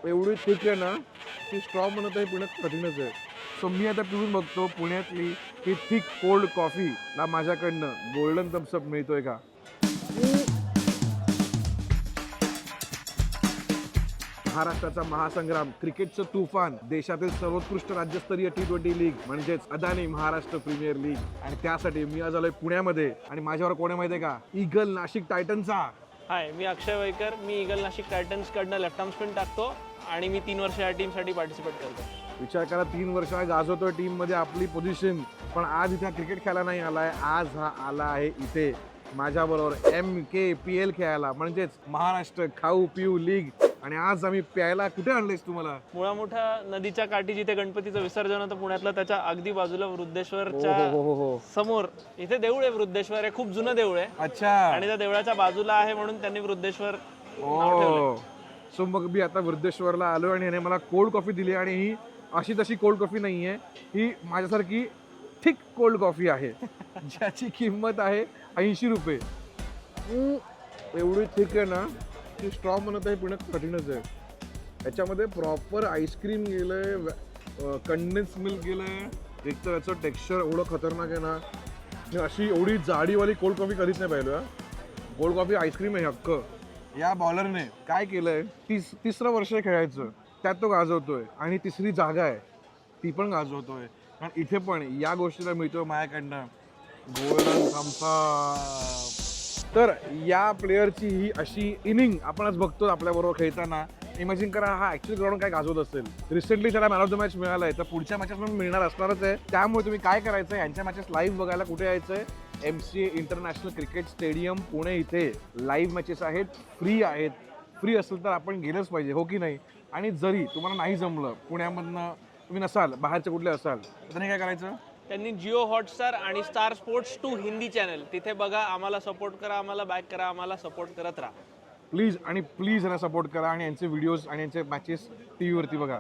एवढी थिक आहे ना की स्ट्रॉ म्हणत आहे पिणं कठीणच आहे. सो मी आता पिऊन बघतो पुण्यातली ही थिक कोल्ड कॉफी ला माझ्याकडनं गोल्डन थम्सअप मिळतोय का. महाराष्ट्राचा महासंग्राम, क्रिकेटचं तुफान, देशातील सर्वोत्कृष्ट राज्यस्तरीय T20 लीग म्हणजेच अदानी महाराष्ट्र प्रीमियर लीग. आणि त्यासाठी मी आज आलोय पुण्यामध्ये आणि माझ्यावर कोण आहे माहितीये का, ईगल नाशिक टायटन्सचा. हाय, मी अक्षय वैकर. मी ईगल नाशिक टायटन्स कडनं लेफ्ट आर्म स्पिन टाकतो आणि मी 3 वर्ष या टीमसाठी पार्टिसिपेट करतो. विचार करा, 3 वर्ष गाजवतोय टीम मध्ये आपली पोझिशन, पण आज इथे क्रिकेट खेळायला नाही आलाय. आज हा आला आहे इथे माझ्याबरोबर MKPL खेळायला, म्हणजेच महाराष्ट्र खाऊ पिऊ लीग. आणि आज आम्ही प्यायला कुठे आणलेस तुम्हाला? मुळा मोठ्या नदीच्या काठी जिथे गणपतीचं विसर्जन होतं पुण्यातलं, त्याच्या अगदी बाजूला वृद्धेश्वरच्या हो. समोर इथे देऊळ आहे. वृद्धेश्वर हे खूप जुनं देऊळ आहे अच्छा. आणि त्या देवळाच्या बाजूला आहे म्हणून त्यांनी वृद्धेश्वर नाव ठेवलंय. सो मग मी आता वृद्धेश्वरला आलो आणि याने मला कोल्ड कॉफी दिली. आणि ही अशी तशी कोल्ड कॉफी नाहीये, ही माझ्यासारखी थिक कोल्ड कॉफी आहे ज्याची किंमत आहे 80 रुपये. एवढी थिक आहे ना की स्ट्रॉ म्हणत आहे पिणं कठीणच आहे. याच्यामध्ये प्रॉपर आईस्क्रीम गेलंय, कंडेन्स मिल्क गेलंय. एक तर याचं टेक्स्चर एवढं खतरनाक आहे ना. मी अशी एवढी जाडीवाली कोल्ड कॉफी कधीच नाही पाहिलं. कोल्ड कॉफी आईस्क्रीम आहे हक्क. या बॉलरने काय केलंय, तिसरं वर्ष खेळायचं त्यात तो गाजवतोय आणि तिसरी जागा आहे ती पण गाजवतोय. कारण इथे पण या गोष्टीला मिळतोय माझ्याकडनं गोल्डन थम्सअप. तर या प्लेअरची ही अशी इनिंग आपण आज बघतो आपल्याबरोबर खेळताना. इमॅजिन करा, हा ऍक्च्युअली ग्राउंड काय गाजवत असेल. रिसेंटली त्याला मॅन ऑफ द मॅच मिळालाय, तर पुढच्या मॅचेस पण मिळणार असणारच आहे. त्यामुळे तुम्ही काय करायचं, यांच्या मॅचेस लाईव्ह बघायला कुठे यायचंय, MCA international cricket stadium Pune. इथे लाईव्ह मॅचेस आहेत, फ्री आहेत. फ्री असेल तर आपण गेलंच पाहिजे, हो की नाही. आणि जरी तुम्हाला नाही जमलं, पुण्यामधनं तुम्ही नसाल, बाहेरचे कुठले असाल, तर त्यांनी काय करायचं, त्यांनी जिओ हॉटस्टार आणि स्टार स्पोर्ट्स 2 हिंदी चॅनल तिथे बघा. आम्हाला सपोर्ट करा, आम्हाला बॅक करा, आम्हाला सपोर्ट करत राहा प्लीज. आणि प्लीज यांना सपोर्ट करा आणि यांचे व्हिडिओज आणि यांचे मॅचेस TV वरती बघा.